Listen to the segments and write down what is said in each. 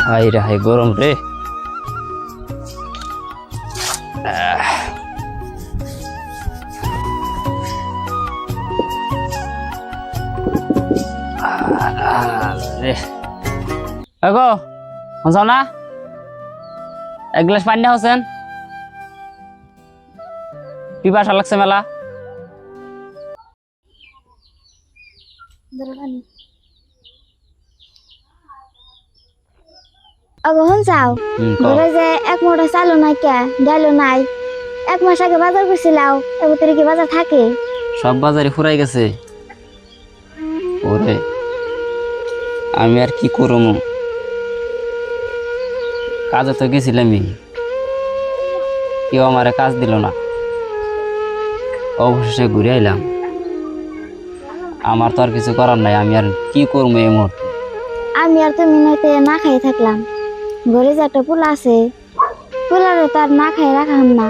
High রে high গরম রে। গো যাও না, এক গ্লাস পানি না হোসেন, পিপাসা লাগছে মেলা। অগহন চাও ঘরে যে এক মোটা চালু নাই কে ডাইলো নাই, এক মাস আগে বাজার করছিলাও, এবার তোর কি বাজার থাকে? সব বাজারে ফুরাই গেছে। ওরে আমি আর কি করবো, কাজে তো গেছিলামই, কেউ আমারে কাজ দিল না, অবশেষে ঘুরে আইলাম। আমার তো আর কিছু করার নাই, আমি আর কি করবো এই মুহূর্তে। আমি আর তুমি নইতে না খাই থাকলাম, ঘরে যে একটা পোলা আছে, পোলারও তার না খাই রাখা হম না,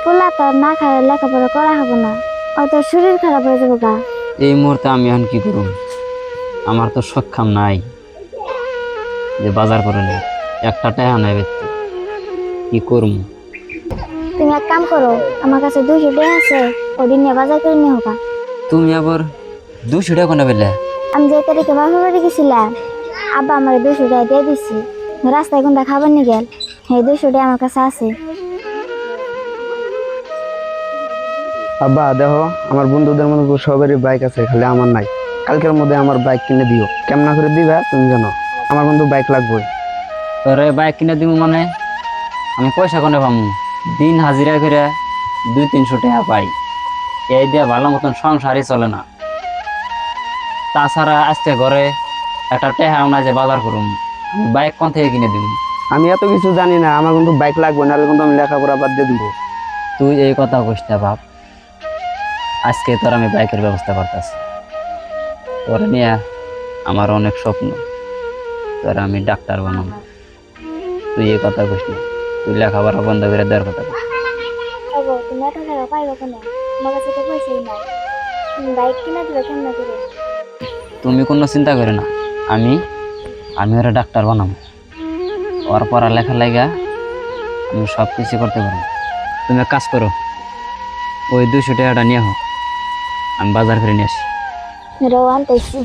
পোলা তার না খাই লেখাপড়া করা হবো না, অত শরীর খারাপ হয়ে যাবো গা। এই মুহূর্তে আমি এখন কি করব, আমার তো সক্ষম নাই যে বাজার করে নি, একটা টাকা নাই ব্যক্তি, কি করবো। তুমি এক কাম করো, আমার কাছে 200 টাকা আছে, ওদিন নিয়ে বাজার করে নিয়ে হোক। তুমি আবার 200 টাকা কোনা পেলে? আমি যে তারিখে বাপের বাড়ি গেছিলাম, আব্বা আমার 200 টাকা দিয়ে দিছি, রাস্তায় কোনটা খাবার নিয়ে গেল, এই 200 টাকা আমার কাছে আছে। আব্বা দেখো, আমার বন্ধুদের মধ্যে সবারই বাইক আছে, খালি আমার নাই। কালকের মধ্যে আমার বাইক কিনে দিও। কেমন করে দিবা তুমি জানো, আমার বন্ধু বাইক লাগবে। তোরে বাইক কিনে দিব মানে আমি পয়সা কোনে পামু? দিন হাজিরা করে 200-300 টাকা পাই, এই দিয়ে ভালো মতন সংসারই চলে না। তাছাড়া আজকে ঘরে একটা টাকাও নাই যে বাজার করুম, আমি বাইক কোন থেকে কিনে দিব? আমি এত কিছু জানি না, আমার কিন্তু বাইক লাগবে, নাহলে কিন্তু আমি লেখাপড়া বাদ দিয়ে দিব। তুই এই কথা কইস না বাপ, আজকে তোর আমি বাইকের ব্যবস্থা করতেছি। তোর নিয়ে আমার অনেক স্বপ্ন, তোর আমি ডাক্তার বানাবো। তুই এই কথা কইস না, তুই লেখাপড়া বন্ধ করে দেওয়ার কথা কইস। তুমি এত টাকা পাইবা কেন? আমার কাছে তো পয়সাই নাই, তুমি বাইক কিনে দিবে কেমন করে? তুমি কোনো চিন্তা করে না, আমি ওরা ডাক্তার বানাবো, ওর পড়ালেখা লাগা আমি সব কিছু করতে পারবো। তুমি এক কাজ করো, ওই 200 টাকাটা নিয়ে হোক, আমি বাজার করে নিয়ে আসি। আনতেছি,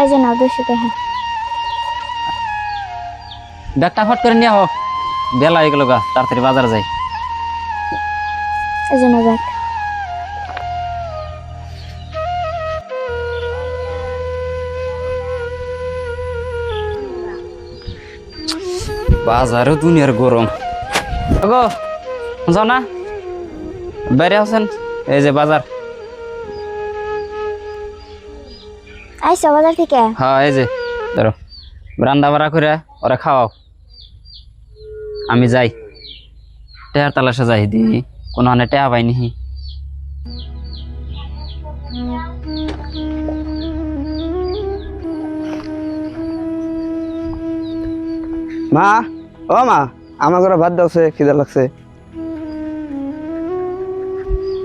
এই যে নাও 200 টাকা। ব্যাগটা ফট করে নিয়ে হোক, বেলা হয়ে গেল গা, তাড়াতাড়ি বাজার যাই। এই যে নাও ব্যাগ। বাজারও দুনিয়ার গরম। গো যাও না, বাইরে আছেন, এই যে বাজার। আইসো বাজার থেকে? হ্যাঁ এই যে ধরো, রান্না বাড়া করে ওরা খাওয়াও, আমি যাই টেহার তালাশে যাই, দিই কোনো হানে টেহা পাইনি। মা, ও মা, আমার ঘরে ভাত দাওছে, খিদা লাগছে।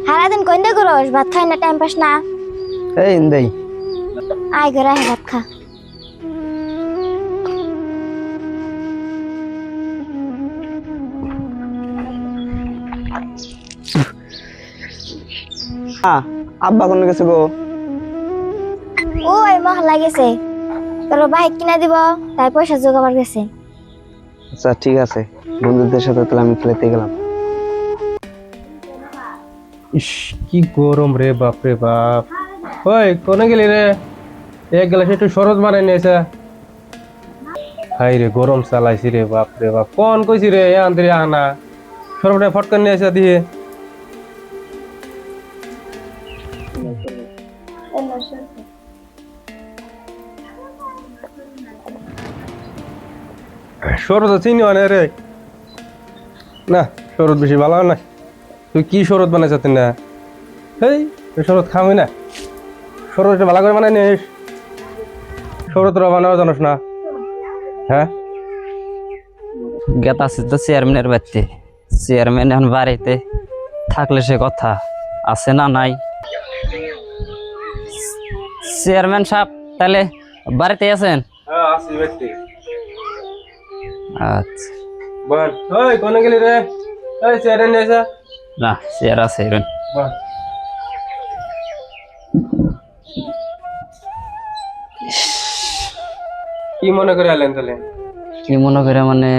সারাদিন কইন্দে করস, ভাত খাই না, টাইম পাস না। এই দেই আয় ঘরে আয় ভাত খা। আব্বা কোন গেছে গো? ওই মহল্লা গেছে, তোর বাইক কিনা দিব, তাই পয়সা জোগাবার গেছে। আচ্ছা ঠিক আছে, বন্ধুদের সাথে তাহলে আমি খেলতে গেলাম। ইস কি গরম রে, বাপ রে বাপ। ওই কোনে গেলি রে? এক গ্লাস একটু শরবত বানাই নিয়েছে। হাই রে গরম চালাইছি রে, বাপ রে বাপ। কোন কইছি রে আন্দরে আনা শরবতটা ফটকান নিয়েছে দিয়ে। শরবত চিনি মানে রে না, শরবত বেশি ভালো না। তুই কি শরবত বানাইছ তুই? না এই শরবত খাওয়াই না, শরবতটা ভালো করে বানাই নিস। শরবত বানাও জানোস না? হ্যাঁ গেতাছি তো চেয়ারম্যানের বাড়িতে, চেয়ারম্যান এখন বাড়িতে থাকলে সে কথা আছে না নাই। চেয়ারম্যান সাহেব তাহলে বাড়িতে আছেন? হ্যাঁ আসি ব্যক্তি আচ্ছা, বল ওই কোনে গেলি রে? এই চেয়ারে নিয়ে এসে না চেয়ার আছে এরকম। বল। কি মনে করে আলেন তাহলে? কি মনে করে মানে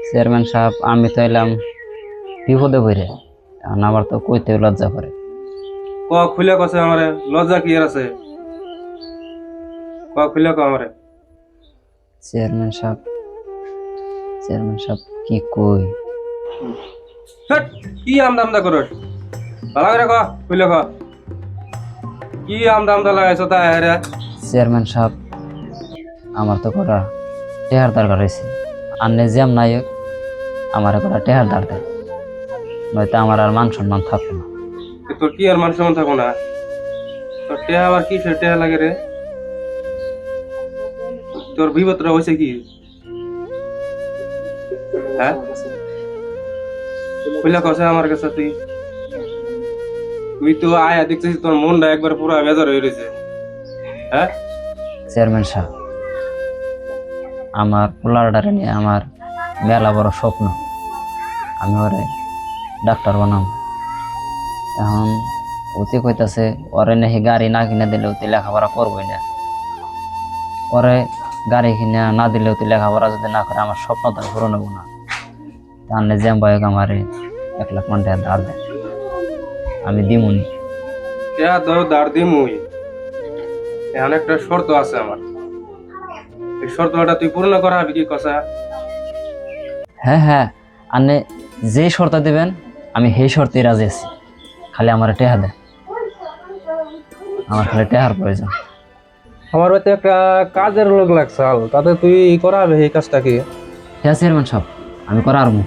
চেয়ারম্যান সাহেব, আমি তো এলাম বিপদে পড়ে, এখন আমার তো কইতে লজ্জা করে। খুলে কছে আমারে, লজ্জা কি এর আছে? খুলে আমারে। চেয়ারম্যান সাহেব, চেয়ারম্যান সাহেব কি কই? হ্যাট, কি আমদা করস? ভালো করে খুলে কি আমদা লাগাইছ তা রে? চেয়ারম্যান সাহেব, আমার তো করা টেহার দরকার হয়েছে। আন্নে জ্যাম নাই হোক, আমার করা টেহার দরকার, নয়তো আমার আর মান সম্মান থাকবে না। তোর কি আর মান সম্মান থাকো না? তোর টেহা আবার কি সে টেহা লাগে রে? তোর বিপদটা হয়েছে কি? হ্যাঁ খুলে কছে আমার কাছে তুই তো আয়া দেখছিস তোর মনটা একবার পুরো বেজার হয়ে রয়েছে। হ্যাঁ চেয়ারম্যান সাহেব, আমার পোলারটারে নিয়ে আমার মেলা বড় স্বপ্ন, আমি ওরে ডাক্তার বানাম। এখন ওতে কইতাছে ওরে নাকি গাড়ি না কিনে দিলে ওতে লেখাপড়া করবোই না, ওরে গাড়ি কিনে না দিলে ওতে লেখাপড়া যদি না করে আমার স্বপ্ন তো পূরণ হবো না। তাহলে জ্যাম বয়ক আমারে 1 লাখ টাকা ধার দেয়, আমি দিমুনি। টেহা তো দাঁড় দি মুই, এখন একটা শর্ত আছে আমার, এই শর্তটা তুই পূর্ণ করা হবে কি কথা? হ্যাঁ হ্যাঁ, আপনি যে শর্ত দেবেন আমি সেই শর্তে রাজি আছি, খালি আমার টেহা দেন, আমার খালি টেহার প্রয়োজন। আমার বাড়িতে একটা কাজের লোক লাগছে, তাতে তুই করাবে এই কাজটা কি? হ্যাঁ চেয়ারম্যান সাহেব, আমি করা আরমু।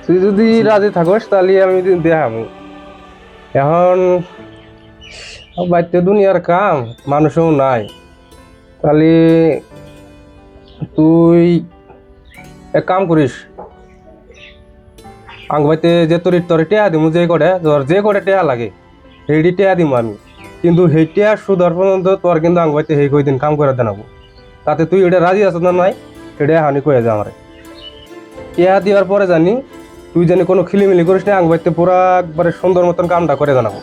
তুই যদি রাজি থাকস তাহলে আমি দেখাবো। এখন বাড়িতে দুনিয়ার কাম, মানুষও নাই, তাহলে তুই এক কাম করিস, আং বাড়িতে যে তোর টেয়া দিমু, যে কটা টেয়া লাগে সেইটি টেয়া দিমু আমি, কিন্তু সেই টেয়া সুদার পর্যন্ত তোর কিন্তু আং বাড়িতে সেই কয়দিন কাম করে দেনাবো। তাতে তুই এটা রাজি আছ না নাই সেটা হানি কয়ে যা আমার। টেয়া দেওয়ার পরে জানি তুই জানি কোনো খিলিমিলি করিস না, আং বাড়িতে পুরা একবারে সুন্দর মতন কামটা করে জানাবো।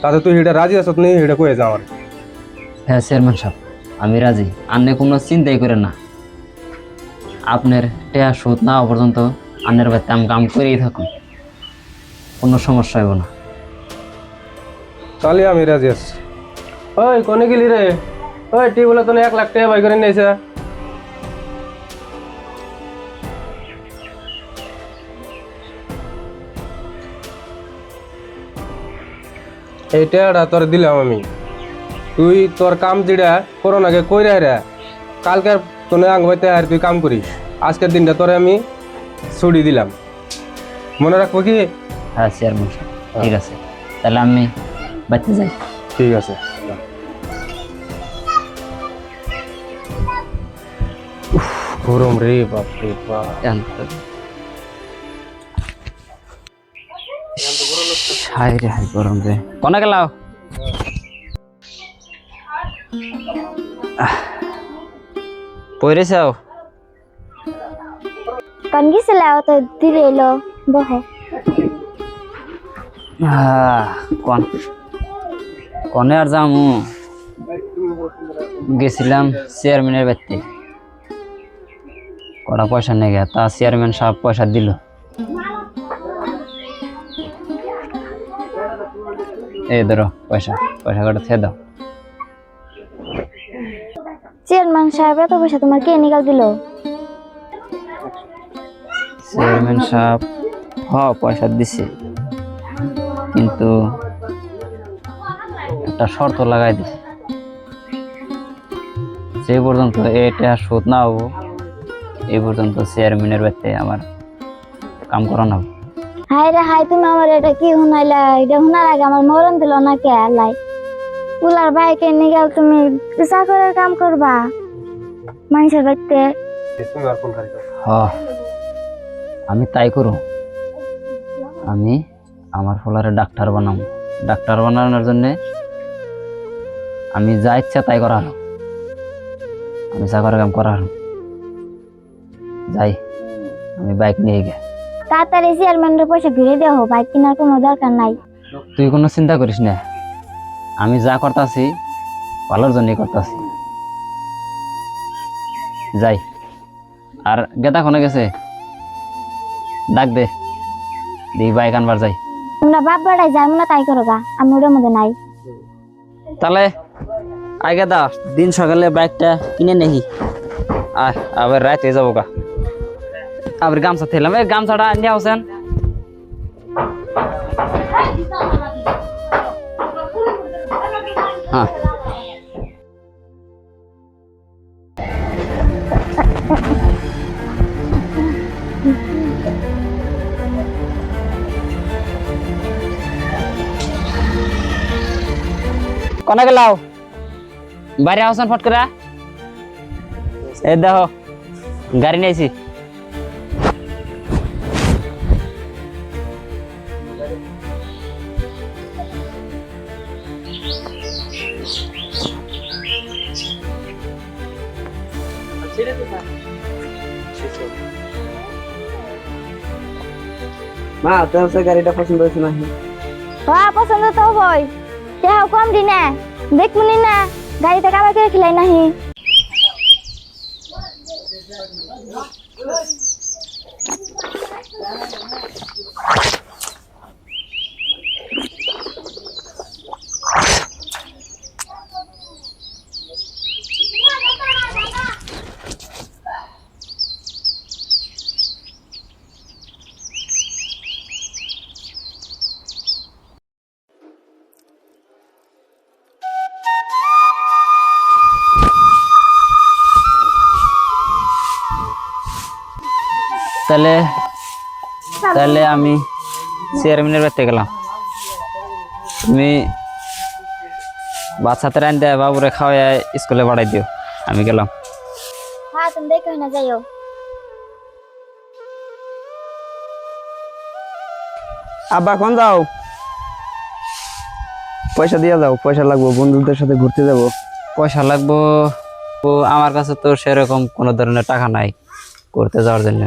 তাতে তুই এটা রাজি আছ নি সেটা কয়ে যা আমার। হ্যাঁ চেয়ারম্যান সাহেব, আমি রাজি, আপনি কোনো চিন্তাই করেন না। আপনার টেয়া সুদ না হওয়া পর্যন্ত আন্নের বাড়িতে আমি কাম করেই থাকুন, কোনো সমস্যা হইব না। তাহলে আমি রাজি আছি। ওই কোনে গেলি রে? ওই টিউবওয়েলে তো 1 লাখ টাকা বাই করে নিয়েছে। এই টাকাটা তোর দিলাম আমি, তুই তোর কাম যেটা করোন আগে কইরা রে, কালকে তোনে আংবাইতে আর তুই কাম করিস। আজকের দিনটা তোরে আমি ছুটি দিলাম, মনে রাখবো কি? হ্যাঁ চেয়ারম্যান সাহেব, ঠিক আছে, তাহলে আমি বাড়িতে যাই। ঠিক আছে। গরম রে, বাপ রে বাপ। হাই রে হাই, গরম রে। কোনে গেলাও? পড়েছাও? কান গেছিলে অত দিবে এলো, বহ। কোন কনে আর যামু, গেছিলাম চেয়ারম্যানের বাড়িতে, কটা পয়সা নিয়ে গে, তা চেয়ারম্যান সাহেব পয়সা দিল। এই ধরো পয়সা, পয়সা কটা খেয়ে দাও। চেয়ারম্যান সাহেব এত পয়সা তোমার কে নিকাল দিল? চেয়ারম্যান সাহেব পয়সা দিছে, কিন্তু একটা শর্ত লাগাই দিছে, যে পর্যন্ত এটা সুদ না হবো এই পর্যন্ত চেয়ারম্যানের বাড়িতে আমার কাম করানো হবে। হাই রে হাই, তুমি আমার এটা কি শুনাইলা? এটা শোনার আগে আমার মরণ দিল না কে লাই? পুলার বাইকে নিকাল তুমি চাকরের কাম করবা মানুষের বাড়িতে? আমি তাই করু, আমি আমার ফলারে ডাক্তার বানাবো। ডাক্তার বানানোর জন্য আমি যা ইচ্ছা তাই করা হলো। আমি চাকরের কাম করার যাই, আমি বাইক নিয়ে গে। তাড়াতাড়ি চেয়ারম্যানের পয়সা ঘুরে দেওয়া, বাইক কেনার কোনো দরকার নাই। তুই কোনো চিন্তা করিস না, আমি যা করতাছি ভালোর জন্যই করতাছি। যাই। আর গেদা কোনে গেছে? ডাক দে, দেখি বাইক আনবার যাই। তোমরা বাপ বাড়াই যাই না তাই করো গা, আমি ওটার মধ্যে নাই। তাহলে আয় গেদা, দিন সকালে বাইকটা কিনে নেহি, আয় আবার রাত হয়ে যাবো গা। আবার গামছা থেলাম, এই গামছাটা নিয়ে আসেন। হ্যাঁ কোনে গেলাও? বাইরে আসেন ফট করে। এই দেখো গাড়ি নিয়েছি। মা তোমার সে গাড়িটা পছন্দ হয়েছে না? হ্যাঁ পছন্দ তো হবই, দেহ কম দিনে দেখুনি না গাড়িতে কামাই করে খিলাই নাহি। তাহলে তাহলে আমি চেয়ারম্যানের বাড়িতে গেলাম। তুমি বাচ্চাতে রান দেয় বাবুরে খাওয়াই স্কুলে পাঠাই দিও, আমি গেলাম। হ্যাঁ তুমি দেখো না যাইও। আব্বা কোন যাও? পয়সা দিয়ে যাও, পয়সা লাগবো, বন্ধুদের সাথে ঘুরতে যাবো। পয়সা লাগবো? ও আমার কাছে তো সেরকম কোনো ধরনের টাকা নাই ঘুরতে যাওয়ার জন্য।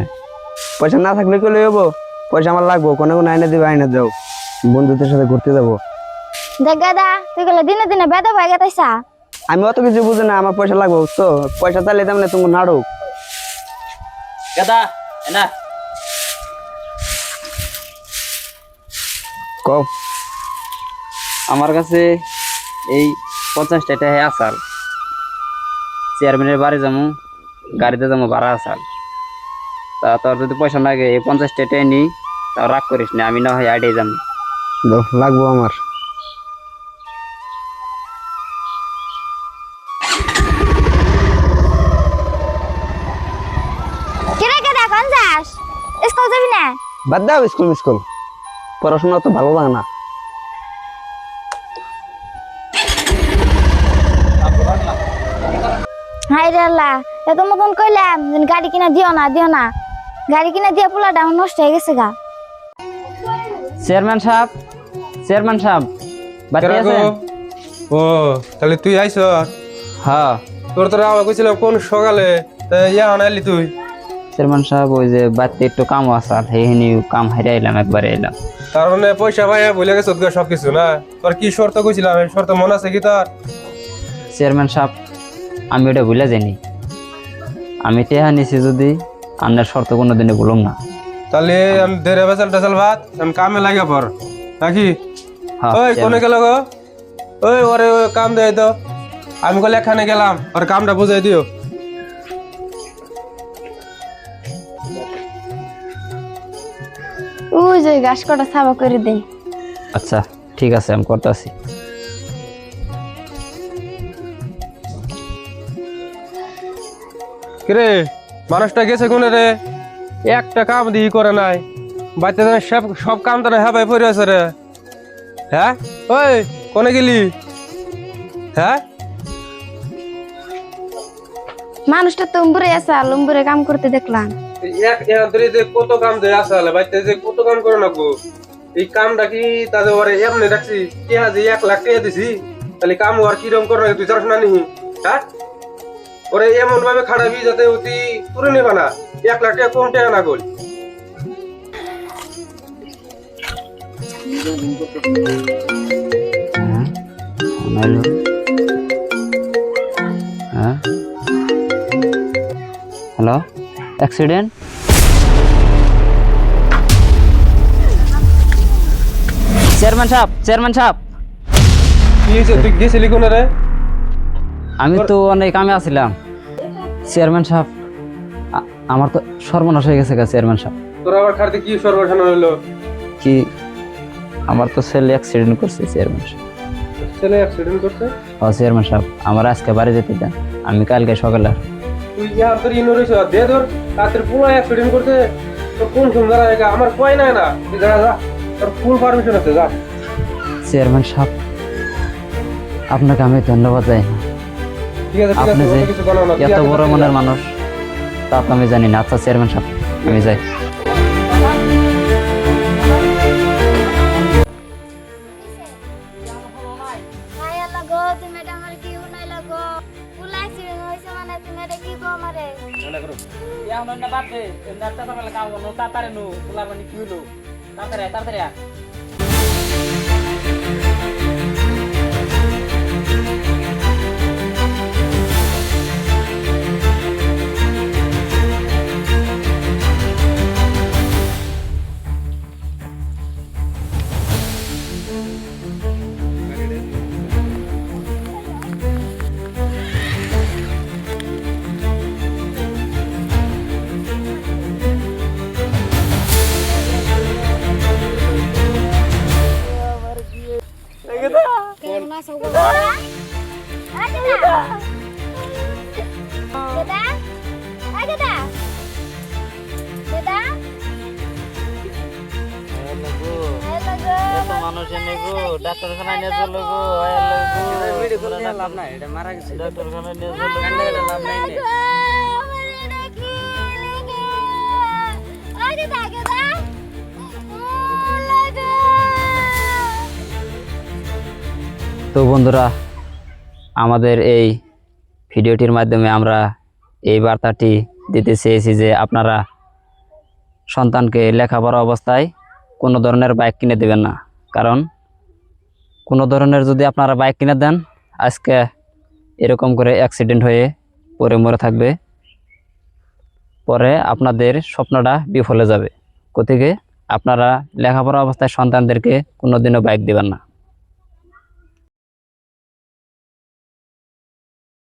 পয়সা না থাকলে কি লইব? পয়সা আমার লাগবো, কোনো কোনো আইনে দিবে, আইনে যাও, বন্ধুদের সাথে ঘুরতে যাবো। দেখ গাদা তুই গেলে দিনে দিনে বেদ হয়ে গেতাইছা। আমি অত কিছু বুঝি না, আমার পয়সা লাগবো তো। পয়সা চাইলে তেমন তোমার নাড়ক গাদা না কও। আমার কাছে এই 50 টাকা আসাল, চেয়ারম্যানের বাড়ি যাবো, গাড়িতে যাবো ভাড়া আসাল। তা তোর যদি পয়সা লাগে এই 50 টাকা নি, তাও রাগ করিস না, আমি না হয় আইডিয়ে যাবো। দাও, লাগবো আমার। কিরে গাদা কোন যাস? স্কুল যাবি না? বাদ দাও স্কুল মিস্কুল, পড়াশোনা তো ভালো লাগে না। হাই রে আল্লাহ, এত মতন কইলাম গাড়ি কিনা দিও না দিও না, গাড়ি কিনা দিয়ে পোলাটা আমার নষ্ট হয়ে গেছে গা। চেয়ারম্যান সাহেব, চেয়ারম্যান সাহেব বাড়ি আছেন? ও তাহলে তুই আইস? হ্যাঁ তোর তোরা আমার কইছিলাম কোন সকালে, ইয়া আনাইলি তুই? চেয়ারম্যান সাহেব ওই যে বাড়িতে একটু কাম আসাল, সেইখানি কাম হাইরা এলাম, একবারে এলাম। তার মানে পয়সা পাইয়া ভুলে গেছ সবকিছু না? তোর কি শর্ত কইছিলাম, এই শর্ত মনে আছে কি তোর? চেয়ারম্যান সাহেব আমি ওটা ভুলে যাইনি, আমি টেহা নিছি যদি আপনার শর্ত কোনোদিনই বলুম না। তাহলে আমি দেড়ে বেসাল টেসাল ভাত আমি কামে লাগে পর নাকি? হ্যাঁ, ওই কোনে গেল গো? ওই ওরে ওই কাম দেয় তো, আমি কলে এখানে গেলাম, ওর কামটা বুঝাই দিও। ওই যে গাছ কটা সাবা করে দেই। আচ্ছা ঠিক আছে, আমি করতেছি। কিরে মানুষটা গেছে কোনে রে? একটা কাম দিয়ে করে নাই, বাচ্চা সব সব কাম তো হ্যাঁ ভাই পড়ে আছে রে। হ্যাঁ ওই কোনে গেলি? হ্যাঁ মানুষটা তো উম্বুরে আছে, উম্বুরে কাম করতে দেখলাম। কত কাম দেয় আসলে বাচ্চা যে কত কাম করে নাকবো, এই কামটা কি তাদের ওরে এমনি রাখছি কে আজ 1 লাখ টাকা দিছি, তাহলে কাম আর কিরকম করে তুই জানিস না নি? হ্যাঁ ওরে এমন ভাবে খাড়াবি যাতে অতি তুলে নেবা না, 1 লাখ টাকা কম টাকা না গোল। হ্যাঁ ফোন আইলো। হ্যাঁ হ্যালো, অ্যাক্সিডেন্ট? চেয়ারম্যান সাহেব, চেয়ারম্যান সাহেব, কি হয়েছে, তুই গেছিলি কোনে রে? আমি তো অনেক কামে আছিলাম। চেয়ারম্যান সাহেব, আমার তো সর্বনাশ হয়ে গেছে চেয়ারম্যান সাহেব। তোর আবার খাড়তে কি সর্বসান হইলো? কি, আমার তো ছেলে অ্যাক্সিডেন্ট করছে চেয়ারম্যান সাহেব। ছেলে অ্যাক্সিডেন্ট করছে? ও চেয়ারম্যান সাহেব, আমার আজকে বাড়ি যেতে দেন, আমি কালকে সকালে আসবো। তুই ইয়ার তোর ইনো রইছ দে তোর রাতের পুরো অ্যাক্সিডেন্ট করছে। তো কোন সুন্দর জায়গা আমার কয় নাই না, তুই যা যা, তোর ফুল পারমিশন আছে, যা। চেয়ারম্যান সাহেব, আপনাকে আমি ধন্যবাদ জানাই। ঠিক আছে ঠিক আপনি আছে, যে অন্য কিছু বলো না, তুই এত আগে বড় থেকে মনের যা। মানুষ তা তো আমি জানি না। আচ্ছা চেয়ারম্যান সাহেব, আমি যাই। ভাই আল্লাহ গো, তুমি এটা আমার কি উনাইলা গো? পুলা অ্যাক্সিডেন্ট হয়েছে মানে তুমি এটা কি গো আমারে? কেমন আছো গো? আগে দা দাদা, আগে দা দাদা, হ্যালো গো, মানুষ এনে গো, ডাক্তারখানায় নিয়ে চলো গো। মেডিকেল নিয়ে লাভ নাই, এটা মারা গেছে। ডাক্তারখানায় নিয়ে চলো, লাভ নাই। আগে দা তো বন্ধুরা, আমাদের এই ভিডিওটির মাধ্যমে আমরা এই বার্তাটি দিতে চেয়েছি যে আপনারা সন্তানকে লেখাপড়া অবস্থায় কোনো ধরনের বাইক কিনে দেবেন না। কারণ কোনো ধরনের যদি আপনারা বাইক কিনে দেন, আজকে এরকম করে অ্যাক্সিডেন্ট হয়ে পরে মরে থাকবে, পরে আপনাদের স্বপ্নটা বিফলে যাবে। গতিকে আপনারা লেখাপড়া অবস্থায় সন্তানদেরকে কোনোদিনও বাইক দেবেন না।